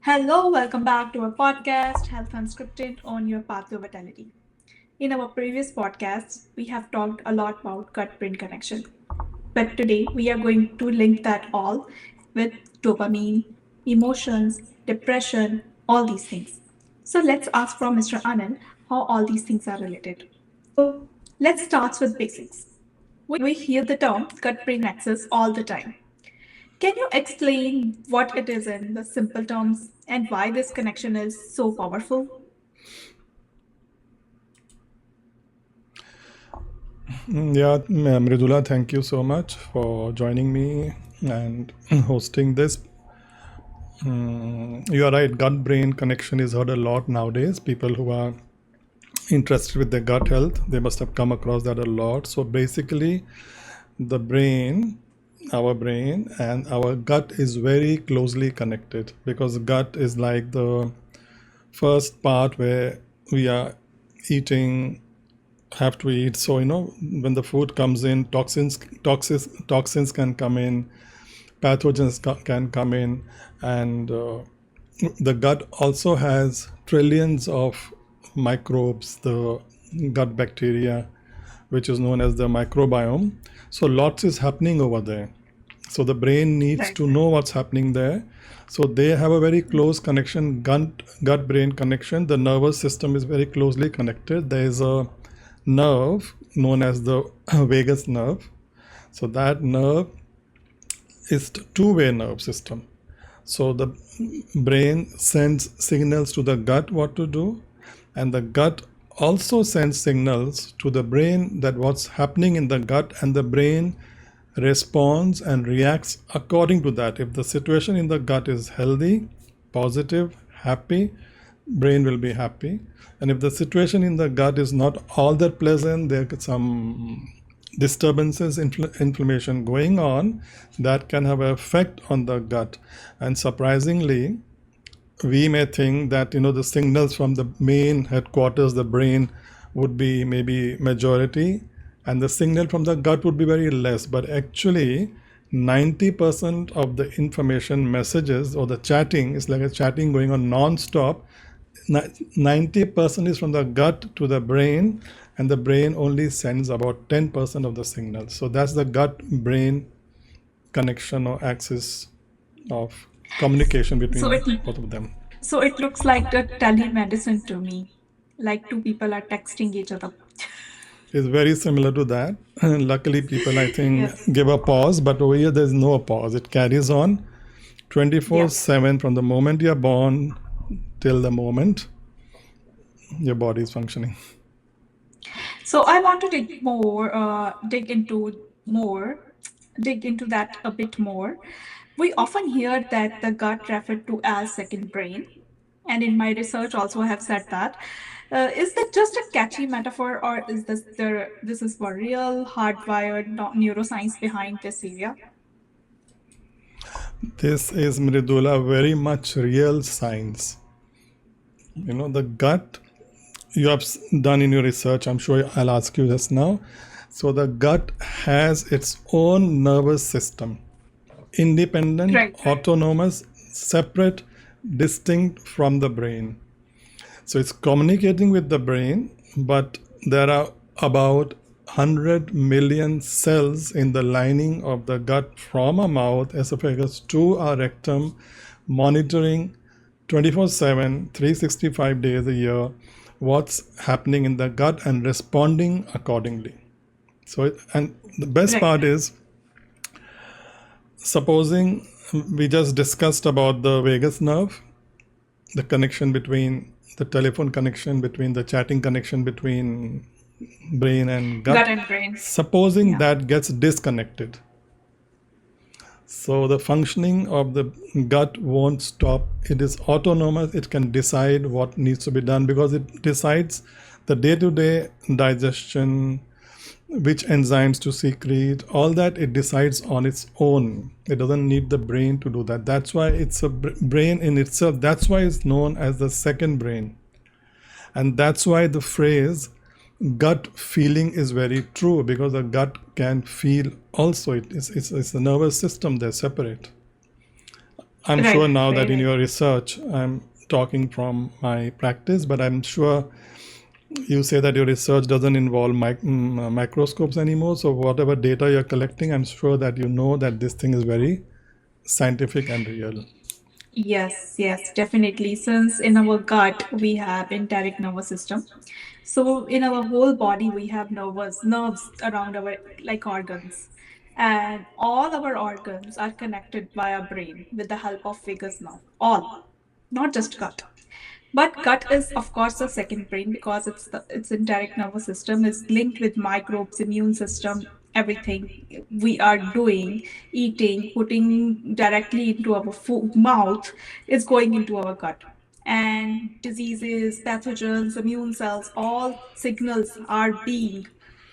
Hello, welcome back to our podcast, Health Unscripted on your path to vitality. In our previous podcasts, we have talked a lot about gut brain connection. But today, we are going to link that all with dopamine, emotions, depression, all these things. So, let's ask from Mr. Anil how all these things are related. Let's start with basics. We hear the term gut brain axis all the time. Can you explain what it is in the simple terms and why this connection is so powerful? Mridula, thank you so much for joining me and hosting this. You are right, gut brain connection is heard a lot nowadays. People who are interested with their gut health, they must have come across that a lot. So basically, the brain, our brain, and our gut is very closely connected because gut is like the first part where we are eating, have to eat. So when the food comes in, toxins can come in, pathogens can come in, and the gut also has trillions of microbes, the gut bacteria, which is known as the microbiome. So lots is happening over there. So the brain needs Right. to know what's happening there. So they have a very close connection, gut brain connection. The nervous system is very closely connected. There is a nerve known as the vagus nerve. So that nerve is two-way nerve system. So the brain sends signals to the gut what to do, and the gut also sends signals to the brain that what's happening in the gut, and the brain responds and reacts according to that. If the situation in the gut is healthy, positive, happy, brain will be happy. And if the situation in the gut is not all that pleasant, there are some disturbances, inflammation going on, that can have an effect on the gut. And surprisingly, we may think that the signals from the main headquarters, the brain, would be maybe majority, and the signal from the gut would be very less. But actually, 90% of the information messages or the chatting is like a chatting going on non-stop. 90% is from the gut to the brain, and the brain only sends about 10% of the signal. So that's the gut brain connection or axis of communication So between it both of them. so it looks like the telemedicine to me, like two people are texting each other. Is very similar to that. Luckily, people, I think, Yes. give a pause, but over here there's no pause. It carries on Yeah. 24/7 from the moment you're born till the moment your body is functioning. So I want to dig into that a bit more. We often hear that the gut referred to as second brain, and in my research also I have said that. Is that just a catchy metaphor, or is this is for real hardwired neuroscience behind this area? This is Mridula, very much real science. The gut you have done in your research, I'm sure I'll ask you this now. So the gut has its own nervous system, independent, Right. autonomous, separate, distinct from the brain. So it's communicating with the brain, but there are about 100 million cells in the lining of the gut from our mouth, esophagus to our rectum, monitoring 24/7, 365 days a year, what's happening in the gut and responding accordingly. And the best Right. part is, supposing we just discussed about the vagus nerve, the connection between the telephone connection, between the chatting connection between brain and Gut gut. and brain. Supposing Yeah. that gets disconnected, so the functioning of the gut won't stop. It is autonomous. It can decide what needs to be done because it decides the day-to-day digestion, which enzymes to secrete, all that it decides on its own. It doesn't need the brain to do that. That's why it's a brain in itself. That's why it's known as the second brain. And that's why the phrase gut feeling is very true, because the gut can feel also. It's the nervous system, they're separate. I'm sure Right, now right, that in right. your research, I'm talking from my practice, but I'm sure you say that your research doesn't involve microscopes anymore. So whatever data you're collecting, I'm sure that you know that this thing is very scientific and real. Yes, yes, definitely. Since in our gut we have enteric nervous system, so in our whole body we have nerves around our like organs, and all our organs are connected via brain with the help of vagus nerve. All, not just gut. But gut is, of course, the second brain because its enteric nervous system is linked with microbes, immune system, everything we are doing, eating, putting directly into our mouth is going into our gut. And diseases, pathogens, immune cells, all signals are being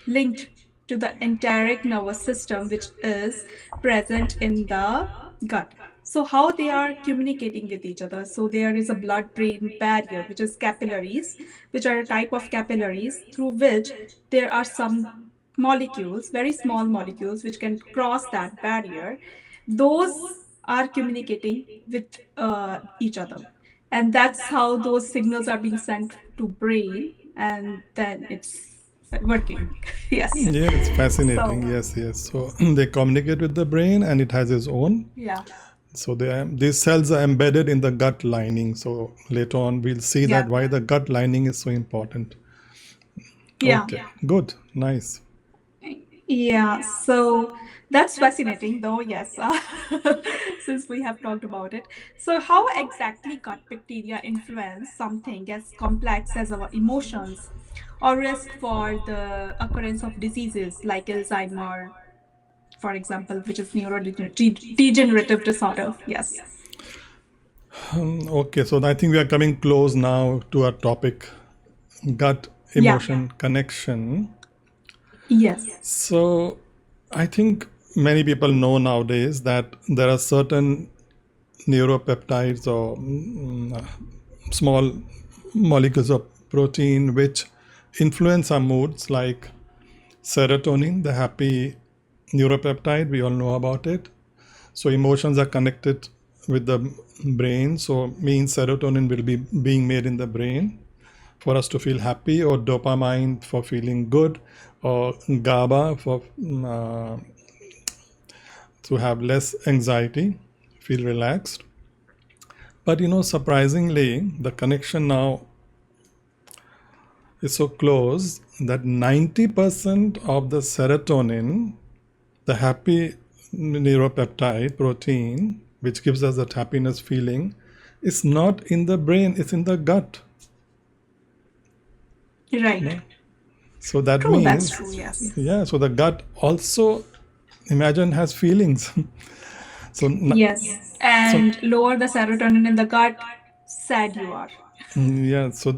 linked to the enteric nervous system, which is present in the gut. So, how they are communicating with each other? So, there is a blood brain barrier, which is capillaries, which are a type of capillaries through which there are some molecules, very small molecules, which can cross that barrier. Those are communicating with each other, and that's how those signals are being sent to brain, and then it's working. Yes. Yeah, it's fascinating. So, Yes, yes. So they communicate with the brain and it has its own. yeah, So these cells are embedded in the gut lining. So later on, we'll see that yeah, why the gut lining is so important. yeah. Okay, good, nice. Yeah, so that's fascinating, though, yes, since we have talked about it. So, how exactly gut bacteria influence something as complex as our emotions or risk for the occurrence of diseases like Alzheimer, for example, which is neurodegenerative disorder? Yes. Okay, so I think we are coming close now to our topic, gut Yeah. emotion connection. Yes. So I think many people know nowadays that there are certain neuropeptides or small molecules of protein which influence our moods, like serotonin, the happy neuropeptide, we all know about it. So emotions are connected with the brain, so means serotonin will be being made in the brain for us to feel happy, or dopamine for feeling good, or GABA for to have less anxiety, feel relaxed. But surprisingly, the connection now is so close that 90% of the serotonin, the happy neuropeptide protein, which gives us that happiness feeling, is not in the brain, it's in the gut. Right. No? So that True, that's means, true, yes. yeah, so the gut also, imagine, has feelings. so, Yes. so And lower the serotonin in the gut, sad you are. yeah, so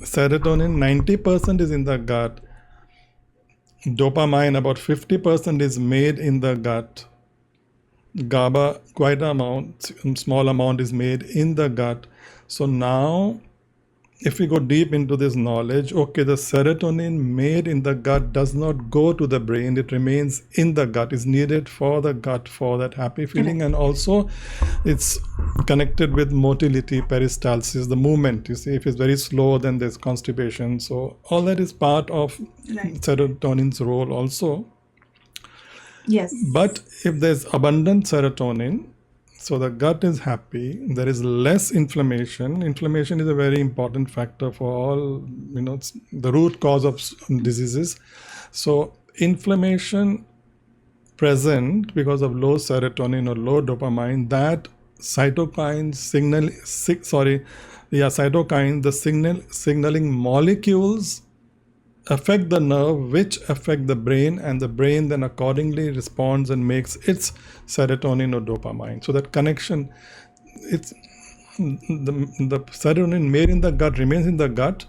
serotonin 90% is in the gut. Dopamine about 50% is made in the gut. GABA quite amount, small amount is made in the gut. So now if we go deep into this knowledge, okay, the serotonin made in the gut does not go to the brain, it remains in the gut, is needed for the gut for that happy feeling, Right. and also it's connected with motility, peristalsis, the movement. You see, if it's very slow, then there's constipation. So all that is part of Right. serotonin's role also. Yes. But if there's abundant serotonin, so the gut is happy, there is less inflammation. Inflammation is a very important factor for all, it's the root cause of diseases. So inflammation present because of low serotonin or low dopamine, that cytokine signal, cytokine, the signaling molecules affect the nerve, which affect the brain, and the brain then accordingly responds and makes its serotonin or dopamine. So that connection, it's the serotonin made in the gut remains in the gut,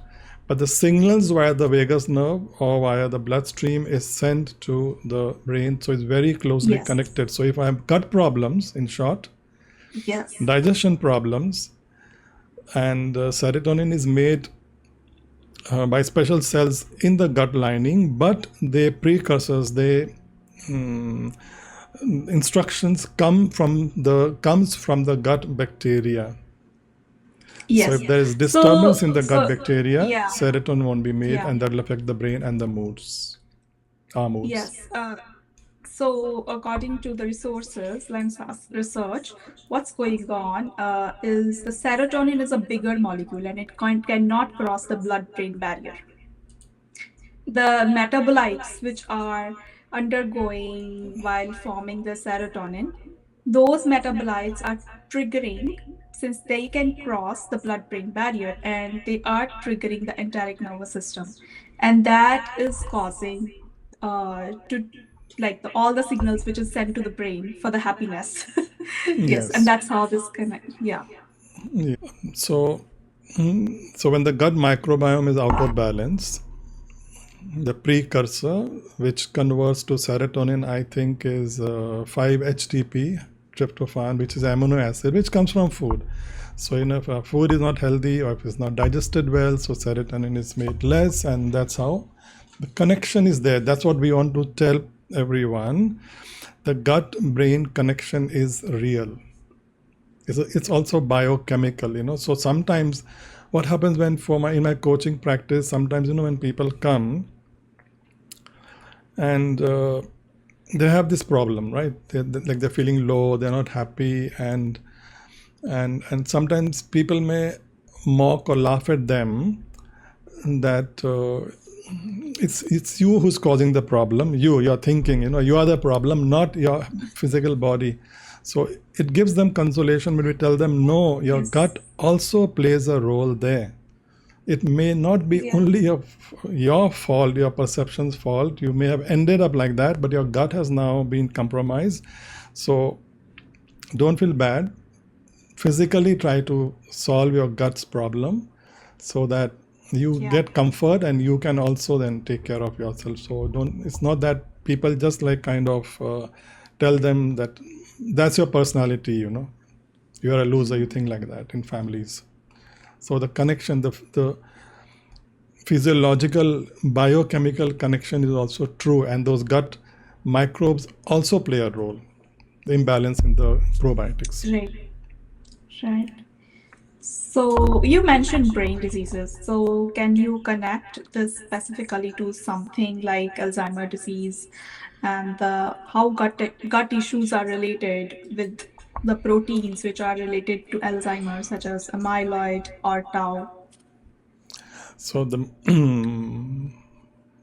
but the signals via the vagus nerve or via the bloodstream is sent to the brain. So it's very closely Yes. connected. So if I have gut problems, in short, Yes. digestion problems, and serotonin is made by special cells in the gut lining, but they precursors, they instructions comes from the gut bacteria. So Yes. if there is disturbance So, in the gut so bacteria, yeah, serotonin won't be made, yeah, and that will affect the brain and the moods, our moods. yes. So, according to the resources, Lanza's research, what's going on is the serotonin is a bigger molecule and it cannot cross the blood-brain barrier. The metabolites which are undergoing while forming the serotonin, those metabolites are triggering since they can cross the blood-brain barrier and they are triggering the enteric nervous system, and that is causing to like all the signals which is sent to the brain for the happiness. Yes, and Yes. that's how this connect. Yeah. So, so when the gut microbiome is out of balance, the precursor which converts to serotonin, I think, is 5-HTP, tryptophan, which is amino acid, which comes from food. So, if our food is not healthy or if it's not digested well, so serotonin is made less, and that's how the connection is there. That's what we want to tell everyone. The gut-brain connection is real. It's also biochemical. So sometimes what happens when in my coaching practice, sometimes when people come and they have this problem, right? They're feeling low, they're not happy, and sometimes people may mock or laugh at them that it's you who's causing the problem. You're thinking, you are the problem, not your physical body. So it gives them consolation when we tell them, no, your Yes. gut also plays a role there. It may not be Yeah. only your fault, your perception's fault. You may have ended up like that, but your gut has now been compromised. So don't feel bad. Physically try to solve your gut's problem so that you Yeah. get comfort and you can also then take care of yourself. So it's not that people just kind of tell them that that's your personality, you're a loser, you think like that in families. So the connection, the physiological biochemical connection is also true, and those gut microbes also play a role, the imbalance in the probiotics. Right. Right. So you mentioned brain diseases. So can you connect this specifically to something like Alzheimer's disease and how gut issues are related with the proteins which are related to Alzheimer's, such as amyloid or tau? So the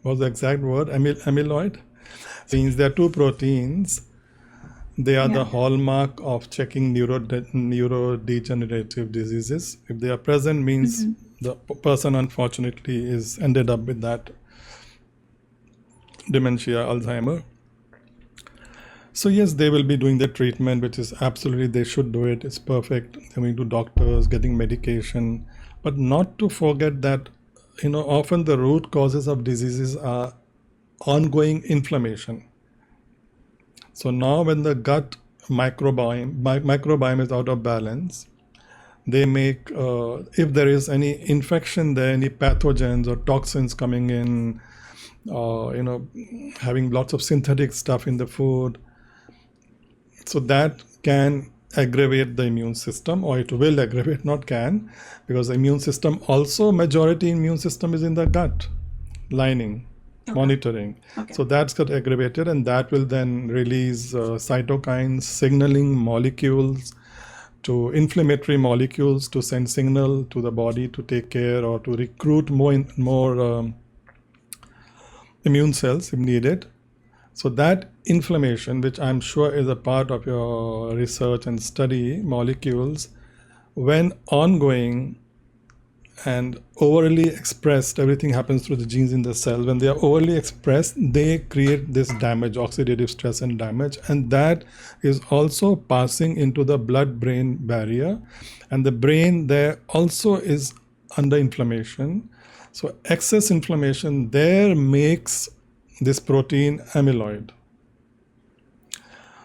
was the exact word amyloid? Means there are two proteins. They are Yeah. the hallmark of checking neurodegenerative diseases. If they are present, means the person unfortunately is ended up with that dementia, Alzheimer. So yes, they will be doing the treatment, which is absolutely, they should do it. It's perfect. Coming to doctors, getting medication, but not to forget that often the root causes of diseases are ongoing inflammation. So now when the gut microbiome is out of balance, they make if there is any infection there, any pathogens or toxins coming in, having lots of synthetic stuff in the food, so that can aggravate the immune system, or it will aggravate, not can, because the immune system also, majority immune system is in the gut lining, monitoring. Okay. So that's got aggravated, and that will then release cytokines, signaling molecules, to inflammatory molecules to send signal to the body to take care or to recruit more immune cells if needed. So that inflammation, which I'm sure is a part of your research and study, molecules, when ongoing and overly expressed, everything happens through the genes in the cell. When they are overly expressed, they create this damage, oxidative stress and damage, and that is also passing into the blood-brain barrier, and the brain there also is under inflammation. So excess inflammation there makes this protein amyloid.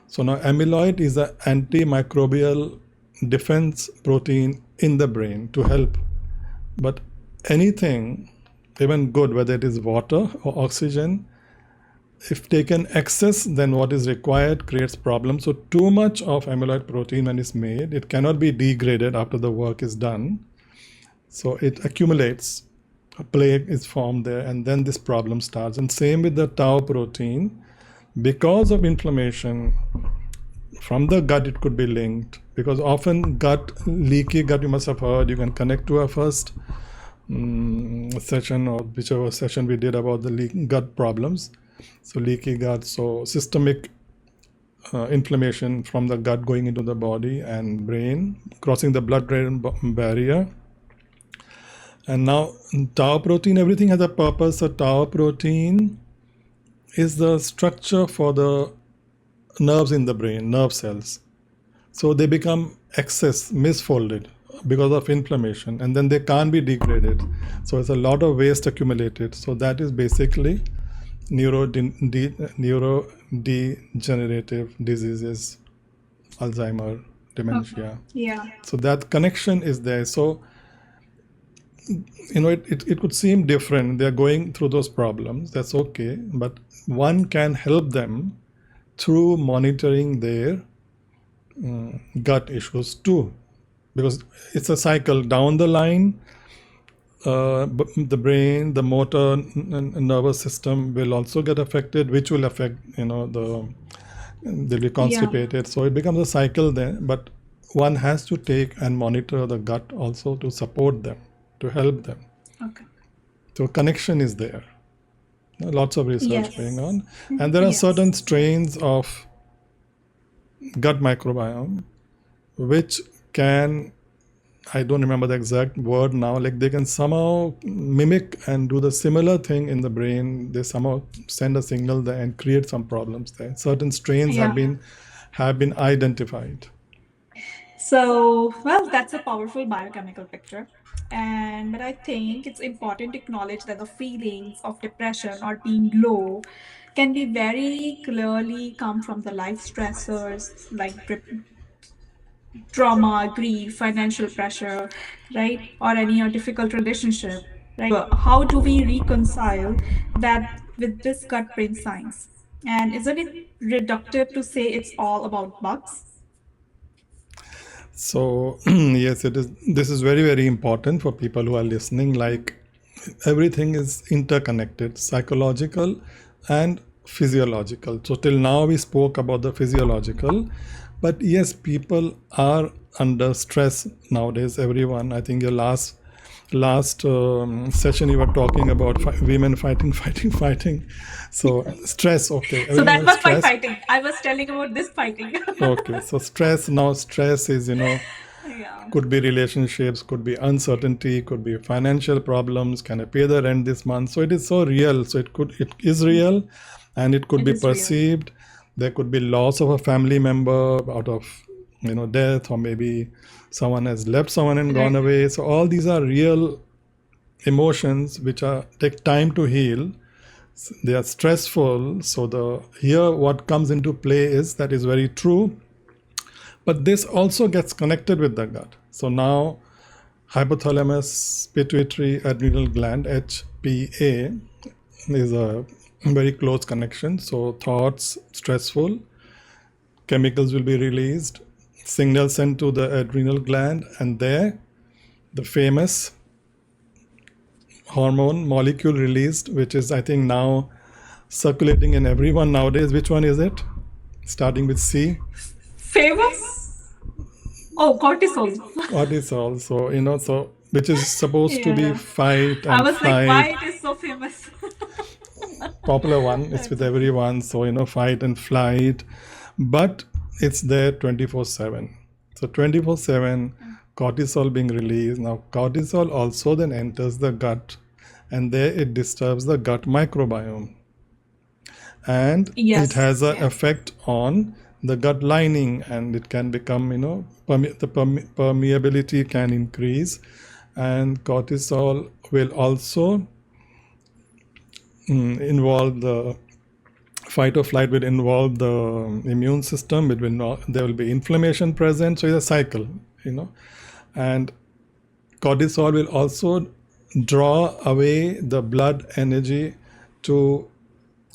So now amyloid is an antimicrobial defense protein in the brain to help. But anything, even good, whether it is water or oxygen, if taken excess, then what is required creates problems. So too much of amyloid protein when it's made, it cannot be degraded after the work is done. So it accumulates, a plaque is formed there, and then this problem starts. And same with the tau protein. Because of inflammation from the gut, it could be linked. Because often leaky gut, you must have heard, you can connect to our first session, or whichever session we did about the gut problems. So leaky gut, so systemic inflammation from the gut going into the body and brain, crossing the blood-brain barrier. And now tau protein, everything has a purpose. So tau protein is the structure for the nerves in the brain, nerve cells. So they become excess, misfolded because of inflammation, and then they can't be degraded. So it's a lot of waste accumulated. So that is basically neurodegenerative diseases, Alzheimer, dementia. Yeah. So that connection is there. So it could seem different. They're going through those problems. That's okay. But one can help them through monitoring their gut issues too. Because it's a cycle. Down the line, the brain, the motor nervous system will also get affected, which will affect, they'll be constipated. So it becomes a cycle there. But one has to take and monitor the gut also to support them, to help them. Okay. So connection is there. Lots of research Yes. going on. And there are Yes. certain strains of gut microbiome which can, I don't remember the exact word now, like they can somehow mimic and do the similar thing in the brain. They somehow send a signal there and create some problems there. Certain strains Yeah. have been identified. So, well, that's a powerful biochemical picture. But I think it's important to acknowledge that the feelings of depression or being low can be very clearly come from the life stressors like trauma, grief, financial pressure, right? Or any difficult relationship, right? How do we reconcile that with this gut brain science? And isn't it reductive to say it's all about bugs? So yes, it is. This is very, very important for people who are listening. Like everything is interconnected, psychological and physiological. So till now we spoke about the physiological, but yes, people are under stress nowadays. Everyone. I think your last session you were talking about women fighting. So stress. Okay. So that everyone is was my stressed. fighting. I was telling about this fighting. Okay, so stress is, Yeah. could be relationships, could be uncertainty, could be financial problems. Can I pay the rent this month? So it is so real. So it is real, and it could It be is real. perceived. There could be loss of a family member out of death, or maybe someone has left someone and gone Right. away. So all these are real emotions which take time to heal. They are stressful. So here what comes into play is that is very true. But this also gets connected with the gut. So now hypothalamus pituitary adrenal gland, HPA, is a very close connection. So thoughts stressful, chemicals will be released, signals sent to the adrenal gland, and there the famous hormone molecule released, which is I think now circulating in everyone nowadays. Which one is it? Starting with C. Famous? Oh, cortisol. Cortisol. So which is supposed to be Yeah. fight I and was like, why flight. it is so famous? Popular one. It's with everyone. So fight and flight, but it's there 24/7. So 24/7 cortisol being released. Now cortisol also then enters the gut, and there it disturbs the gut microbiome, and Yes, it has an yes. effect on the gut lining, and it can become the permeability can increase, and cortisol will also involve the fight or flight, will involve the immune system. There will be inflammation present. So it's a cycle, and cortisol will also draw away the blood energy to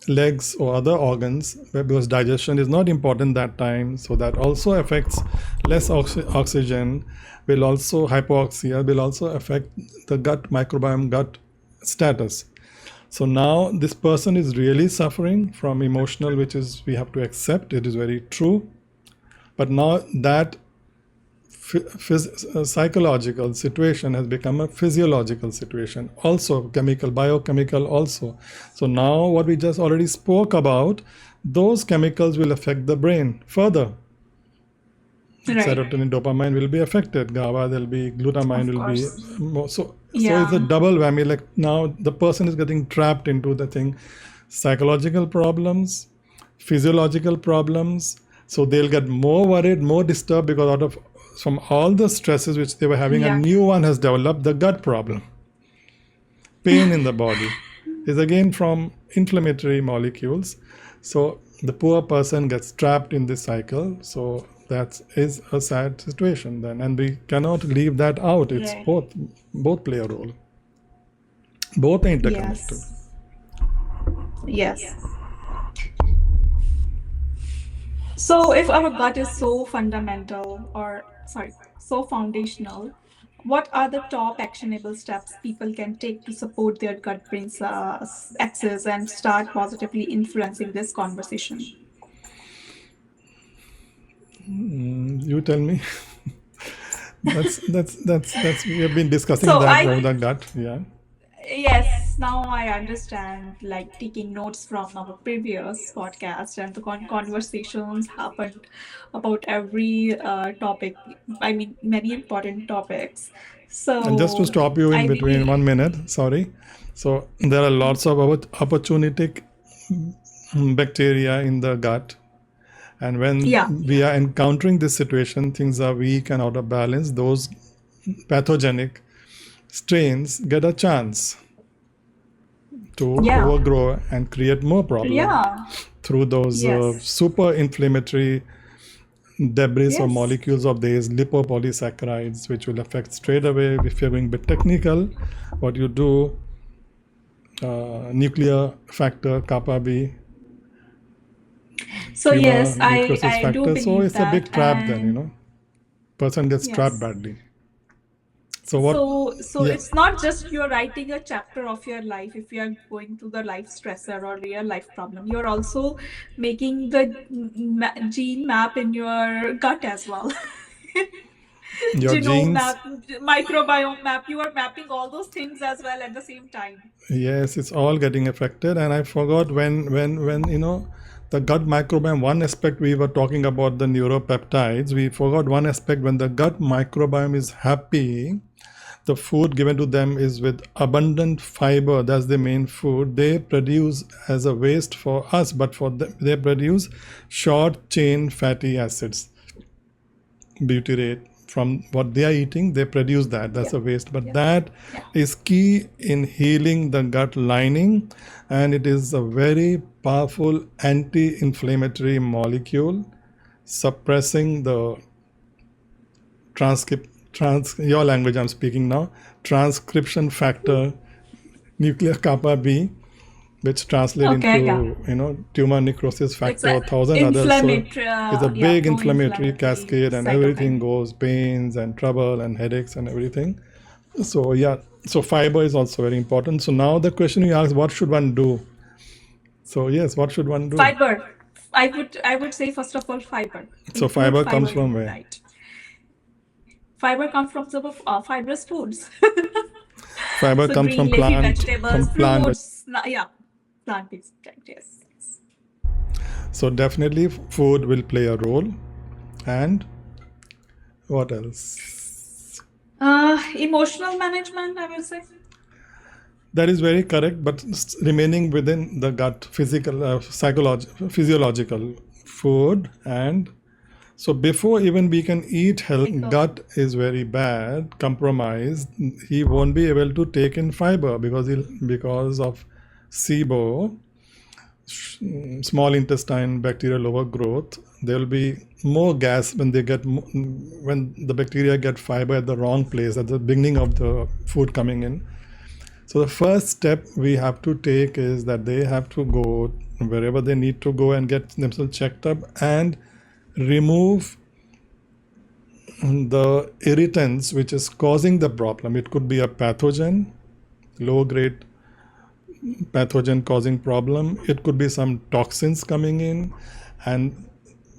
legs or other organs, because digestion is not important that time, so that also affects less oxygen, will also hypoxia, will also affect the gut microbiome, gut status. So now this person is really suffering from emotional, which is, we have to accept, it is very true. But now that psychological situation has become a physiological situation, also chemical, biochemical also. So now what we just already spoke about, those chemicals will affect the brain further. Right. Serotonin, dopamine will be affected, GABA, there'll be glutamine, Of will be course. more. So it's Yeah. a double whammy. Like now the person is getting trapped into the thing, psychological problems, physiological problems. So they'll get more worried, more disturbed, because out of from all the stresses which they were having, a Yeah. new one has developed, the gut problem. Pain in the body is again from inflammatory molecules. So the poor person gets trapped in this cycle. So that is a sad situation then, and we cannot leave that out. It's Right. both play a role. Both are interconnected. Yes. Yes. So if our gut is so fundamental, or sorry, so foundational, what are the top actionable steps people can take to support their gut brain axis and start positively influencing this conversation? You tell me. that's we have been discussing So that I over the gut. Yeah. Yes, now I understand, like taking notes from our previous podcast and the conversations happened about every topic. I mean, many important topics. And just to So stop you in I between really, 1 minute, sorry. So there are lots of opportunistic bacteria in the gut. And when yeah, we are encountering this situation, things are weak and out of balance, those pathogenic strains get a chance to yeah, overgrow and create more problem yeah, through those yes, super inflammatory debris or yes. molecules of these lipopolysaccharides, which will affect straight away. If you're being a bit technical, what you do, nuclear factor, kappa B, So tumor yes, necrosis I do factor. So believe it's a that, big trap then, and person gets trapped yes. badly. So what? So Yeah, it's not just you're writing a chapter of your life if you're going through the life stressor or real life problem. You're also making the gene map in your gut as well. your Genome genes. map, microbiome map. You are mapping all those things as well at the same time. Yes, it's all getting affected. And I forgot when the gut microbiome. One aspect we were talking about the neuropeptides. We forgot one aspect. When the gut microbiome is happy, the food given to them is with abundant fiber. That's the main food they produce as a waste for us, but for them they produce short chain fatty acids, butyrate. From what they are eating, they produce that. That's Yeah, a waste, but yeah, that yeah. is key in healing the gut lining, and it is a very powerful anti-inflammatory molecule, suppressing the your language I'm speaking now, transcription factor, nuclear kappa B, which translate Okay, yeah. into tumor necrosis It's factor, a 1,000 others. So inflammatory, it's a yeah, big inflammatory pro-inflammatory cascade, and everything cytokine. goes, pains and trouble and headaches and everything. So yeah, so fiber is also very important. So now the question you asked, what should one do? So yes, what should one do? Fiber. I would say first of all fiber. So Include fiber comes fiber in from your where? diet. Fiber comes from some of fibrous foods. Fiber So comes green from leafy plant, vegetables, fruits, yeah, plant-based diet, yes. so definitely food will play a role. And what else? Emotional management, I will say. That is very correct, but remaining within the gut, physiological food. And so before even we can eat health, gut is very bad, compromised. He won't be able to take in fiber because of SIBO, small intestine bacterial overgrowth. There will be more gas when when the bacteria get fiber at the wrong place at the beginning of the food coming in. So the first step we have to take is that they have to go wherever they need to go and get themselves checked up and remove the irritants which is causing the problem. It could be a pathogen, low grade pathogen causing problem. It could be some toxins coming in, and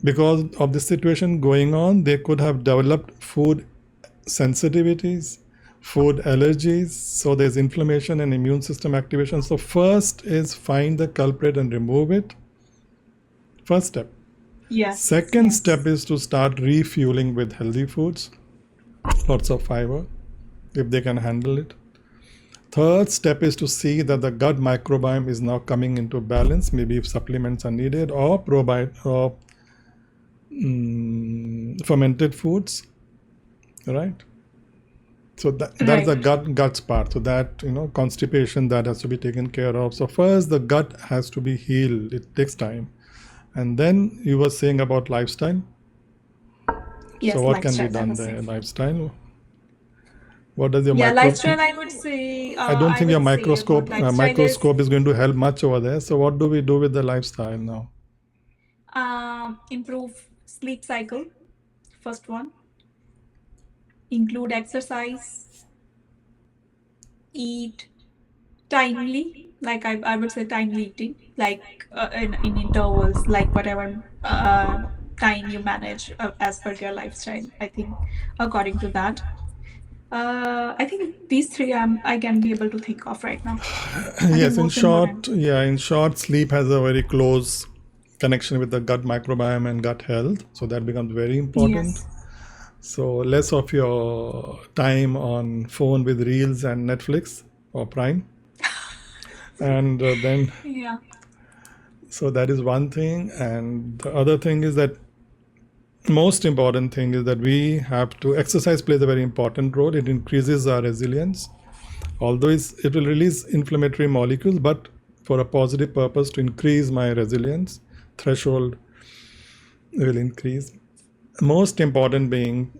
because of the situation going on, they could have developed food sensitivities, food allergies. So there's inflammation and immune system activation. So first is find the culprit and remove it. First step. Yes. Second Yes. step is to start refueling with healthy foods, lots of fiber, if they can handle it. Third step is to see that the gut microbiome is now coming into balance, maybe if supplements are needed, or fermented foods, right? So that's Right. the guts part. So that, constipation, that has to be taken care of. So first the gut has to be healed. It takes time. And then you were saying about lifestyle. So Yes, what can be lifestyle, I done was there? saying. Lifestyle. What does your Yeah, lifestyle, I would I don't think your say about lifestyle is microscope is going to help much over there. So what do we do with the lifestyle now? improve sleep cycle, first one, include exercise, eat timely, like I would say timely eating, like in intervals, like whatever time you manage as per your lifestyle. I think according to that. I think these three I can be able to think of right now. I think Yes, most important. in short, sleep has a very close connection with the gut microbiome and gut health. So that becomes very important. Yes. So less of your time on phone with reels and Netflix or Prime. And then, Yeah. so that is one thing. And the other thing is that most important thing is that we have to exercise plays a very important role. It increases our resilience, although it will release inflammatory molecules, but for a positive purpose to increase my resilience threshold will increase. Most important being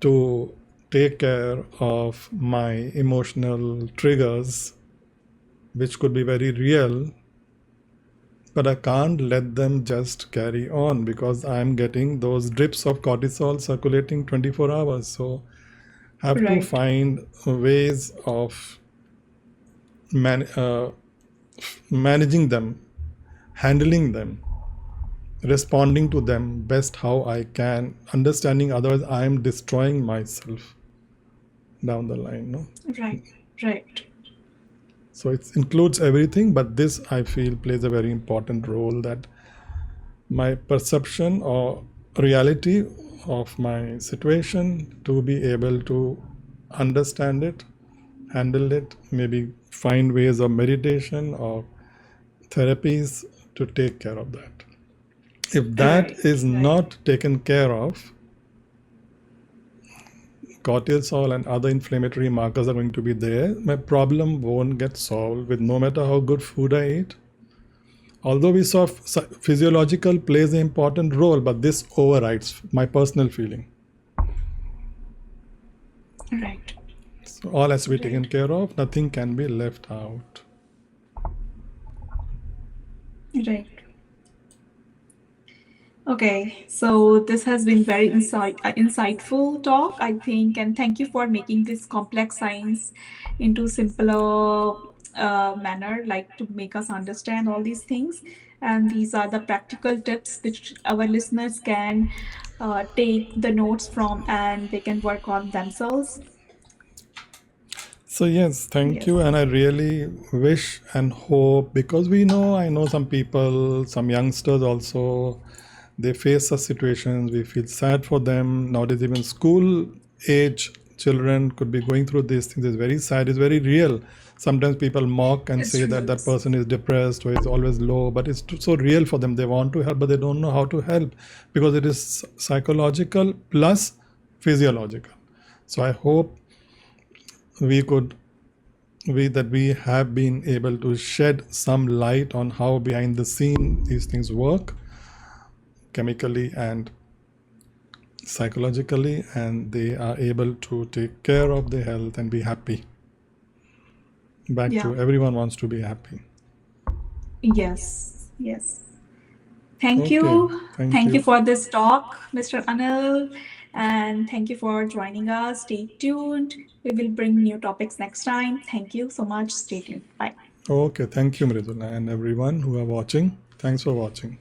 to take care of my emotional triggers, which could be very real, but I can't let them just carry on because I'm getting those drips of cortisol circulating 24 hours. So have to Right. find ways of man, uh, managing them, handling them, responding to them best how I can, understanding otherwise I am destroying myself down the line. No? Right. Right. So it includes everything, but this I feel plays a very important role, that my perception or reality of my situation, to be able to understand it, handle it, maybe find ways of meditation or therapies to take care of that. If that Right. is Right. not taken care of, cortisol and other inflammatory markers are going to be there. My problem won't get solved with no matter how good food I eat. Although we saw physiological plays an important role, but this overrides my personal feeling. Right. So all has to be taken Right. care of. Nothing can be left out. Right. Okay, so this has been very insightful talk, I think, and thank you for making this complex science into simpler manner, like to make us understand all these things. And these are the practical tips which our listeners can take the notes from and they can work on themselves. So yes, thank you, Yes. and I really wish and hope, because I know some people, some youngsters also, they face such situations. We feel sad for them. Nowadays, even school age children could be going through these things. It's very sad. It's very real. Sometimes people mock and It's say true. that that person is depressed or is always low, but it's so real for them. They want to help, but they don't know how to help because it is psychological plus physiological. So I hope we could we have been able to shed some light on how behind the scene these things work chemically and psychologically, and they are able to take care of their health and be happy back Yeah. to everyone wants to be happy. Yes. Yes. Thank Okay, you. thank Thank you you. for this talk, Mr. Anil. And thank you for joining us. Stay tuned. We will bring new topics next time. Thank you so much. Stay tuned. Bye. Okay, thank you, Mridula, and everyone who are watching. Thanks for watching.